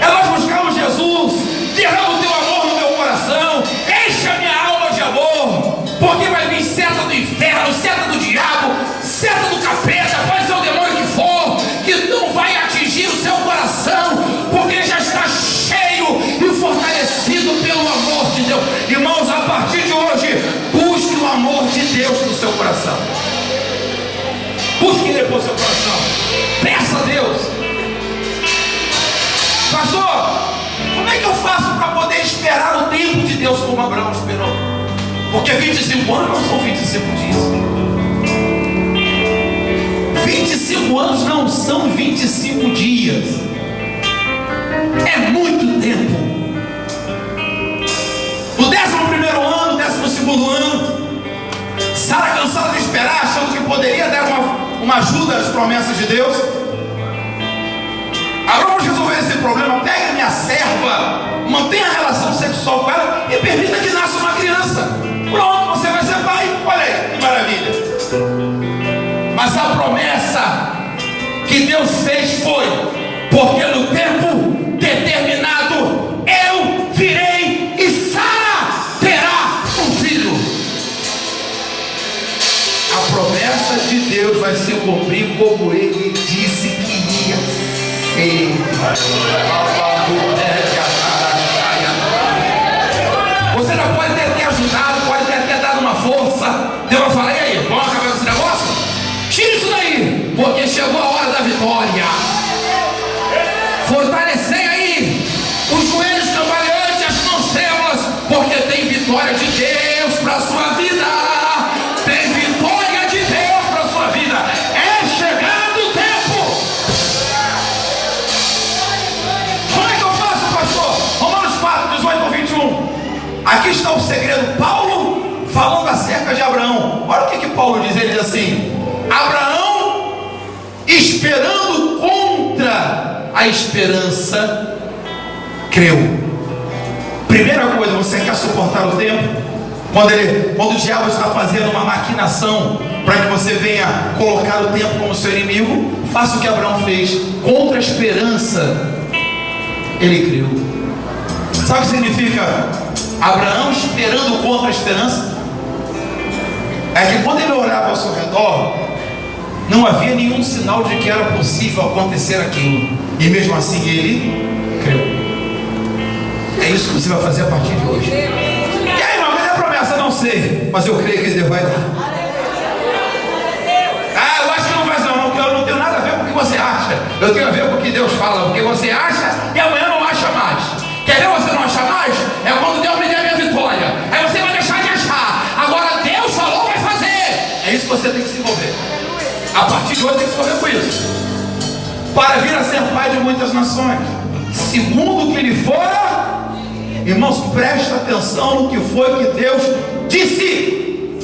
É nós buscarmos Jesus. Derrama o teu amor no meu coração. Enche a minha alma de amor. Porque vai vir seta do inferno, seta do diabo, seta do capeta, pode ser o demônio que for, que não vai atingir o seu coração, porque já está cheio e fortalecido pelo amor de Deus. Irmãos, a partir de hoje, busque o amor de Deus no seu coração. Busque ele por seu coração. Peça a Deus. Pastor, como é que eu faço para poder esperar o tempo de Deus como Abraão esperou? Porque 25 anos não são 25 dias. 25 anos não são 25 dias. É muito tempo. No 11º ano, 12º ano, Sara, cansada de esperar, achando que poderia dar uma ajuda às promessas de Deus, Abraão resolveu esse problema. Pega minha serva, mantenha a relação sexual com ela e permita que nasça uma criança. Pronto, você vai ser pai. Olha aí, que maravilha. Mas a promessa Deus fez foi: porque no tempo determinado eu virei e Sara terá um filho. A promessa de Deus vai se cumprir como Ele disse que ia ser. Você já pode ter ajudado, pode ter dado uma força. Deus vai falar: e aí, vamos acabar com esse negócio? Tira isso daí, porque chegou a hora da vitória. Fortalecei aí os joelhos cambaleantes, as mãos trêmulas, porque tem vitória de Deus para a sua vida. Tem vitória de Deus para a sua vida. É chegado o tempo. Como é que eu faço, pastor? Romanos 4, 18 ao 21. Aqui está o segredo. Paulo falando acerca de Abraão. Olha o que Paulo diz. Ele diz assim: Abraão, esperando contra a esperança, creu. Primeira coisa, você quer suportar o tempo? Quando o diabo está fazendo uma maquinação para que você venha colocar o tempo como seu inimigo, faça o que Abraão fez. Contra a esperança, ele creu. Sabe o que significa Abraão esperando contra a esperança? É que quando ele olhava ao seu redor, não havia nenhum sinal de que era possível acontecer aquilo, e mesmo assim ele creu. É isso que você vai fazer a partir de hoje. E aí, irmão, cadê a promessa? Não sei, mas eu creio que Deus vai dar. Ah, eu acho que não vai dar, não, porque eu não tenho nada a ver com o que você acha. Eu tenho a ver com o que Deus fala, porque você acha e amanhã não acha mais. Quer ver você não achar mais? É quando Deus me der a minha vitória. Aí você vai deixar de achar. Agora Deus falou, vai fazer. É isso que você tem que se envolver. A partir de hoje tem que se envolver com isso. Para vir a ser pai de muitas nações, segundo o que lhe fora. Irmãos, presta atenção no que foi que Deus disse.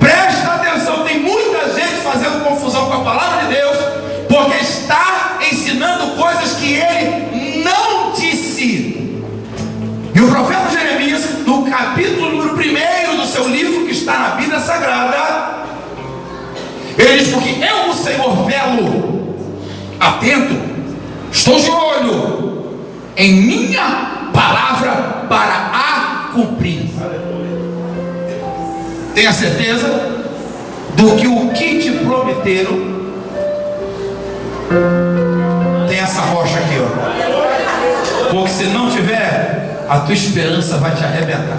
Presta atenção. Tem muita gente fazendo confusão com a palavra de Deus, porque está ensinando coisas que ele não disse. E o profeta Jeremias, no capítulo número 1 do seu livro, que está na Bíblia Sagrada, ele diz: porque eu, o Senhor, velo, atento, estou de olho em minha palavra para a cumprir. Tenha certeza do que o que te prometeram. Tem essa rocha aqui, ó. Porque se não tiver, a tua esperança vai te arrebentar.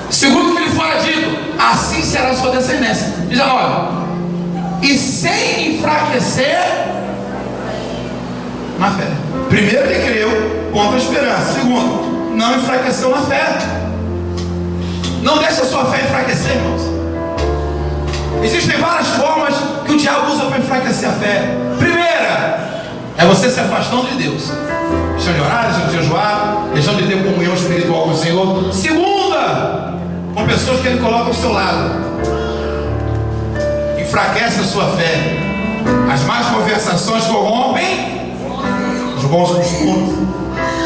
Segundo o que lhe fora dito, assim será a sua descendência. 19. E sem enfraquecer na fé. Primeiro, ele creu contra a esperança. Segundo, não enfraqueceu na fé. Não deixe a sua fé enfraquecer, irmãos. Existem várias formas que o diabo usa para enfraquecer a fé. Primeira, é você se afastando de Deus, deixando de orar, deixando de jejuar, deixando de ter comunhão espiritual com o Senhor. Segunda, com pessoas que ele coloca ao seu lado, enfraquece a sua fé. As más conversações corrompem os bons costumes.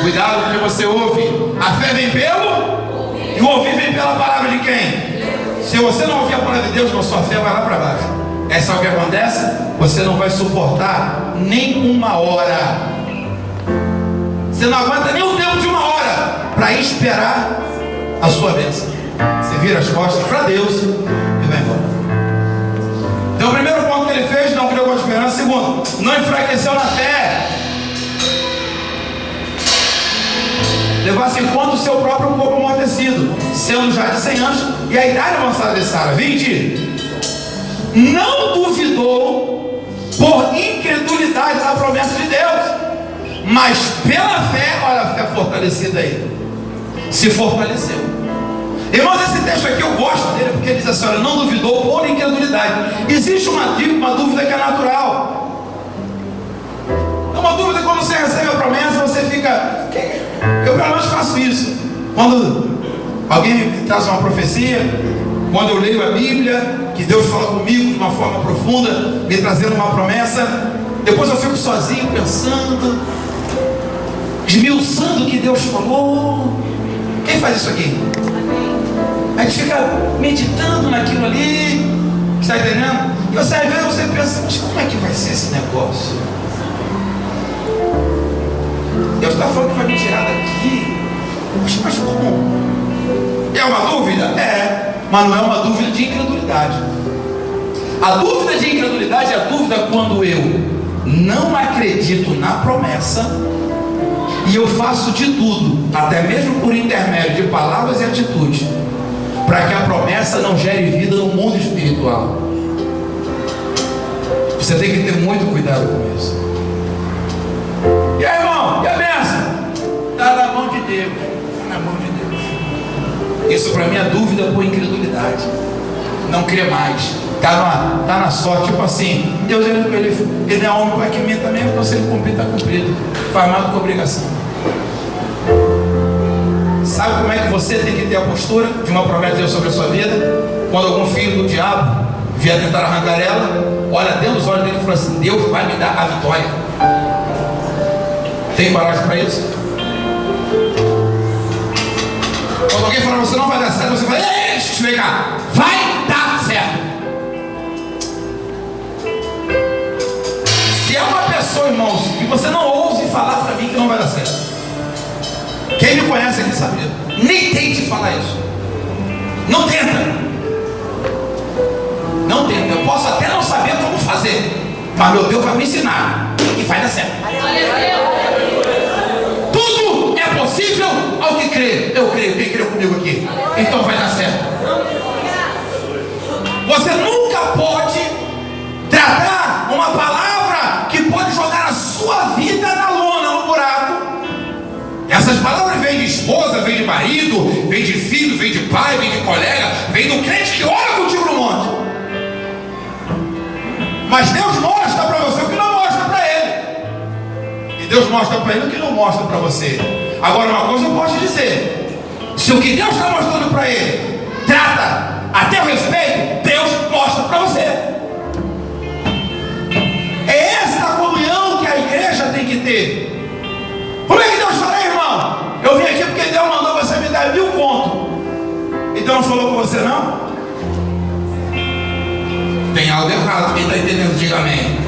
Cuidado com o que você ouve. A fé vem pelo, e o ouvir vem pela palavra de quem? Se você não ouvir a palavra de Deus, a sua fé vai lá para baixo. É só o que acontece? Você não vai suportar nem uma hora. Você não aguenta nem o tempo de uma hora para esperar a sua bênção. Você vira as costas para Deus e vai embora. Então o primeiro ponto que ele fez, não criou com esperança. Segundo, não enfraqueceu na fé. Levasse em conta o seu próprio corpo amortecido, sendo já de 100 anos, e a idade avançada de Sara, 20. Não duvidou por incredulidade da promessa de Deus, mas pela fé, olha a fé fortalecida aí, se fortaleceu. Irmãos, esse texto aqui eu gosto dele, porque ele diz assim: olha, não duvidou por incredulidade. Existe uma dúvida que é natural. É uma dúvida que quando você recebe a promessa, você fica... Eu pelo menos faço isso. Quando alguém me traz uma profecia, quando eu leio a Bíblia, que Deus fala comigo de uma forma profunda, me trazendo uma promessa, depois eu fico sozinho pensando, esmiuçando o que Deus falou. Quem faz isso aqui? A gente fica meditando naquilo ali, está entendendo? E você, às vezes você pensa, mas como é que vai ser esse negócio? Deus está falando que vai me tirar daqui. Poxa, mas como? É uma dúvida? É, mas não é uma dúvida de incredulidade. A dúvida de incredulidade é a dúvida quando eu não acredito na promessa e eu faço de tudo, até mesmo por intermédio de palavras e atitudes, para que a promessa não gere vida no mundo espiritual. Você tem que ter muito cuidado com isso. E aí, irmão? E a bênção? Está na mão de Deus. Está na mão de Deus. Isso para mim é dúvida por incredulidade. Não crê mais. Está na sorte, tipo assim, Deus ele é homem para que minta mesmo, então se ele cumprir, está cumprido. Faz mais do que obrigação. Sabe como é que você tem que ter a postura de uma promessa de Deus sobre a sua vida? Quando algum filho do diabo vier tentar arrancar ela, olha dentro dos olhos dele e fala assim: Deus vai me dar a vitória. Tem coragem para isso? Quando alguém fala, você não vai dar certo, você fala: ei, deixa eu ver cá, vai dar certo. Se é uma pessoa, irmãos, que você não ouse falar para mim que não vai dar certo. Quem me conhece aqui sabe disso. Nem tente falar isso. Não tenta. Não tenta. Eu posso até não saber como fazer, mas meu Deus vai me ensinar e vai dar certo. Tudo é possível ao que crê. Eu creio. Quem creu comigo aqui? Então vai dar certo. Você nunca pode tratar uma palavra que pode jogar a sua vida na lona, no buraco. Essas palavras vêm de esposa, vêm de marido, vêm de filho, vêm de pai, vêm de colega, vêm do crente que ora contigo no monte. Mas Deus mostra para você o que não mostra para ele. E Deus mostra para ele o que não mostra para você. Agora, uma coisa eu posso te dizer: se o que Deus está mostrando para ele trata até o respeito, Deus mostra para você. É essa a comunhão que a igreja tem que ter. Como é que Deus fala, irmão? Eu vim aqui porque Deus mandou você me dar 1000 contos. E Deus não falou com você, não? Tem algo errado. Quem está entendendo, diga amém.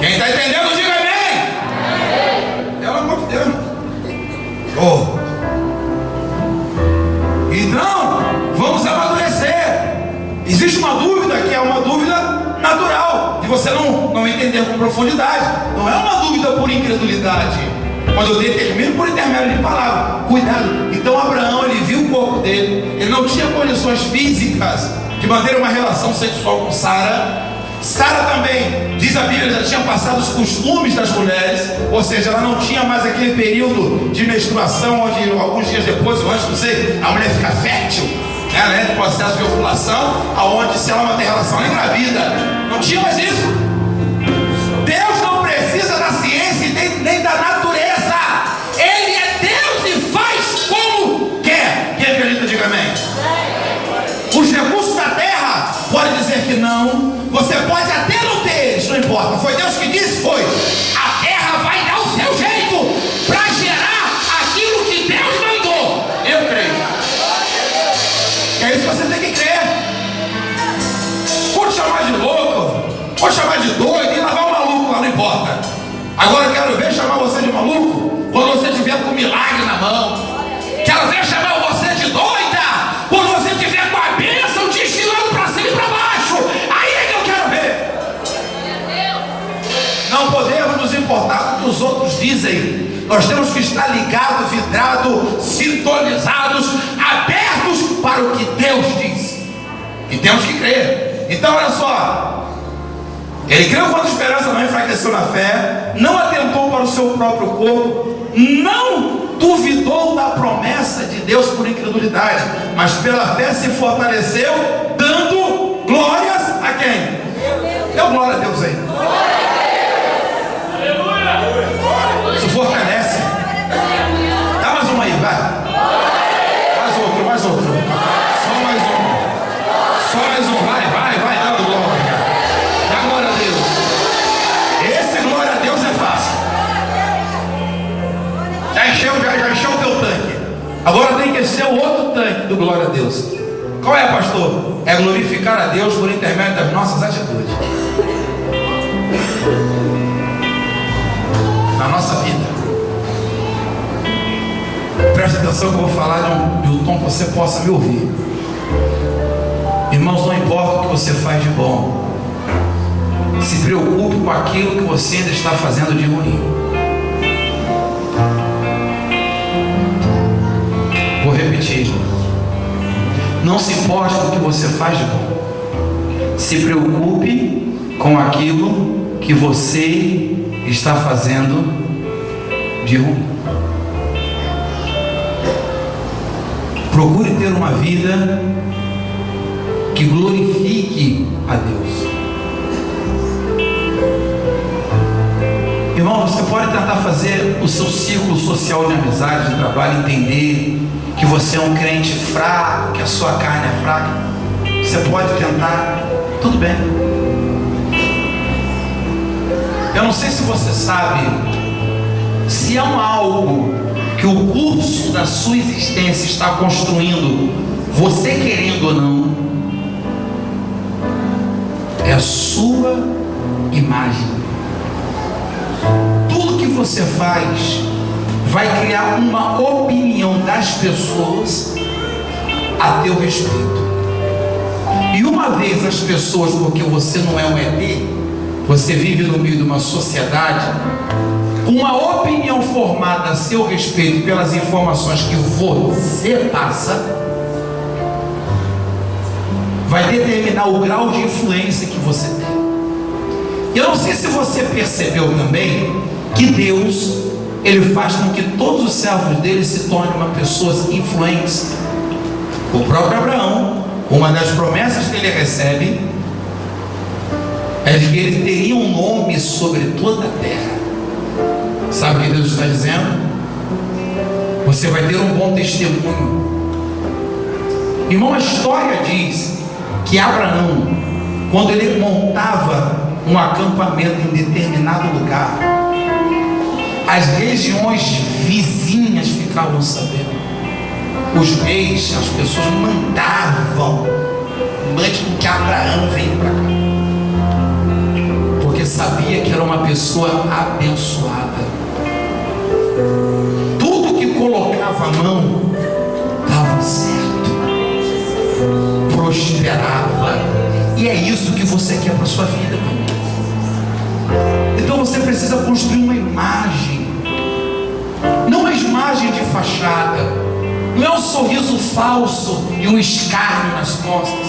Quem está entendendo, diga amém. Pelo amor de Deus. Oh. Então, vamos amadurecer. Existe uma dúvida que é uma dúvida natural, de você não entender com profundidade. Não é uma dúvida por incredulidade. Quando eu determino por intermédio de palavra, cuidado. Então Abraão, ele viu o corpo dele, ele não tinha condições físicas de manter uma relação sexual com Sara. Sara também, diz a Bíblia, já tinha passado os costumes das mulheres, ou seja, ela não tinha mais aquele período de menstruação, onde alguns dias depois, ou antes, não sei, a mulher fica fértil, né, no processo de ovulação, aonde se ela não tem relação, ela engravida. Não tinha mais isso. Deus não precisa da ciência nem da natureza. Ele é Deus e faz como quer. Quem acredita, diga amém. Os recursos da terra pode dizer que não. Você pode até não ter eles, não importa. Foi Deus que disse? Foi. A terra vai dar o seu jeito para gerar aquilo que Deus mandou. Eu creio. É isso que você tem que crer. Pode chamar de louco, pode chamar de doido e lavar o maluco lá, não importa. Agora eu quero ver chamar você de maluco quando você estiver com um milagre na mão. Quero ver chamar você de doida quando você estiver com a bênção te estilando para cima e para baixo. Aí é que eu quero ver. Não podemos nos importar com o que os outros dizem. Nós temos que estar ligados, vidrados, sintonizados, abertos para o que Deus diz. E temos que crer. Então olha só, ele creu quando a esperança não enfraqueceu na fé, não atentou para o seu próprio corpo, não duvidou da promessa de Deus por incredulidade, mas pela fé se fortaleceu, dando glórias a quem? Deu glória a Deus aí. Se fortalece. Dá mais uma aí, vai. Mais outro. Só mais um. Vai, dando glória. Dá glória a Deus. Esse glória a Deus é fácil. Já encheu o teu tanque. Agora tem que encher o outro tanque do glória a Deus. Qual é, pastor? É glorificar a Deus por intermédio das nossas atitudes, na nossa vida. Preste atenção que eu vou falar de um tom que você possa me ouvir. Irmãos, não importa o que você faz de bom, se preocupe com aquilo que você ainda está fazendo de ruim. Vou repetir. Não se importe com o que você faz de bom, se preocupe com aquilo que você está fazendo de ruim. Procure ter uma vida que glorifique a Deus. Irmão, você pode tentar fazer o seu círculo social de amizade, de trabalho, entender que você é um crente fraco, que a sua carne é fraca. Você pode tentar, tudo bem. Eu não sei se você sabe, se há algo que o curso da sua existência está construindo, você querendo ou não, é a sua imagem. Tudo que você faz vai criar uma opinião das pessoas a teu respeito. E uma vez as pessoas, porque você não é um ET, você vive no meio de uma sociedade, uma opinião formada a seu respeito pelas informações que você passa, vai determinar o grau de influência que você tem. Eu não sei se você percebeu também que Deus, Ele faz com que todos os servos dele se tornem uma pessoas influentes. O próprio Abraão, uma das promessas que ele recebe é de que ele teria um nome sobre toda a terra. Sabe o que Deus está dizendo? Você vai ter um bom testemunho. Irmão, a história diz que Abraão, quando ele montava um acampamento em determinado lugar, as regiões vizinhas ficavam sabendo. Os reis, as pessoas mandavam, mande com que Abraão venha para cá, porque sabia que era uma pessoa abençoada. Tudo que colocava a mão dava certo, prosperava. E é isso que você quer para a sua vida, meu. Então você precisa construir uma imagem, não uma imagem de fachada, não é um sorriso falso e um escárnio nas costas,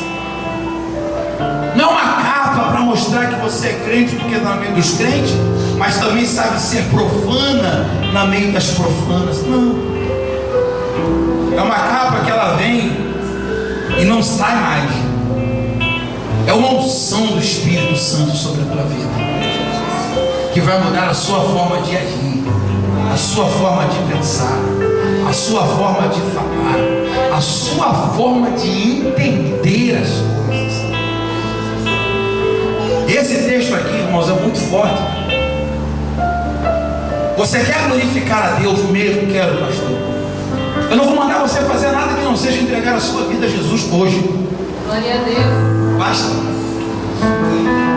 não é uma capa para mostrar que você é crente porque está no meio dos crentes, mas também sabe ser profana no meio das profanas. Não, é uma capa que ela vem e não sai mais. É uma unção do Espírito Santo sobre a tua vida, que vai mudar a sua forma de agir, a sua forma de pensar, a sua forma de falar, a sua forma de entender as coisas. Esse texto aqui, irmãos, é muito forte. Você quer glorificar a Deus mesmo? Quero, pastor. Eu não vou mandar você fazer nada que não seja entregar a sua vida a Jesus hoje. Glória a Deus. Basta.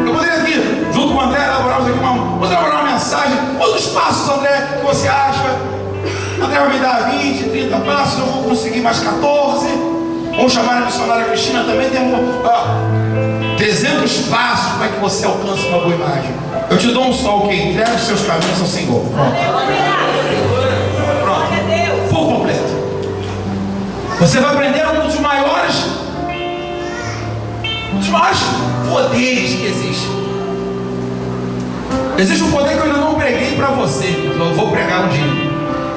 Eu poderia aqui, junto com o André, elaborar uma mensagem. Quantos passos, André, que você acha? André vai me dar 20, 30 passos, eu vou conseguir mais 14. Vamos chamar a missionária Cristina também. Temos 300 passos para que você alcance uma boa imagem. Eu te dou um só, ok? Entrega os seus caminhos ao Senhor. Pronto. Pronto. Por completo. Você vai aprender um dos maiores poderes que existem. Existe um poder que eu ainda não preguei para você, mas eu vou pregar um dia,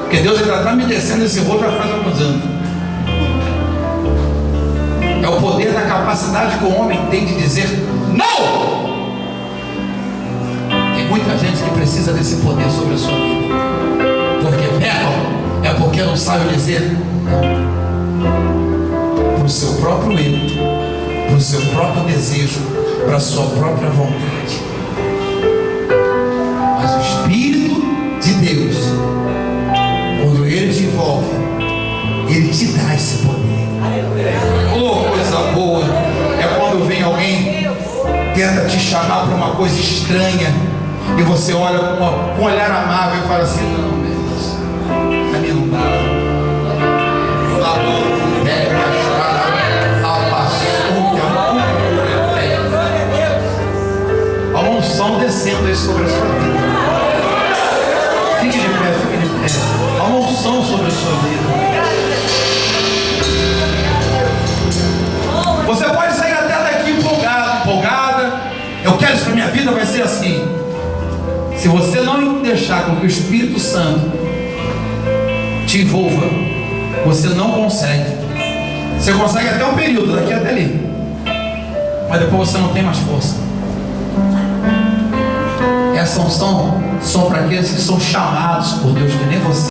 porque Deus ainda está me descendo esse rolo já faz alguns anos. É o poder da capacidade que o homem tem de dizer não. Tem muita gente que precisa desse poder sobre a sua vida, porque pecam, é porque não sabe dizer não para o seu próprio erro, para o seu próprio desejo, para a sua própria vontade. Mas o Espírito de Deus, quando Ele te envolve, Ele te dá esse poder. Oh, coisa alguma coisa estranha, e você olha com um olhar amável e fala assim: não, meu Deus, a mim não dá. Há uma unção descendo aí sobre a sua vida. Fique de pé, fique de pé. Há uma unção sobre a sua vida. Você pode sair até daqui empolgado, empolgada. Eu quero isso para minha vida, vai ser assim. Se você não deixar com que o Espírito Santo te envolva, você não consegue. Você consegue até um período, daqui até ali, mas depois você não tem mais força. Essa unção são para aqueles que são chamados por Deus, que nem você.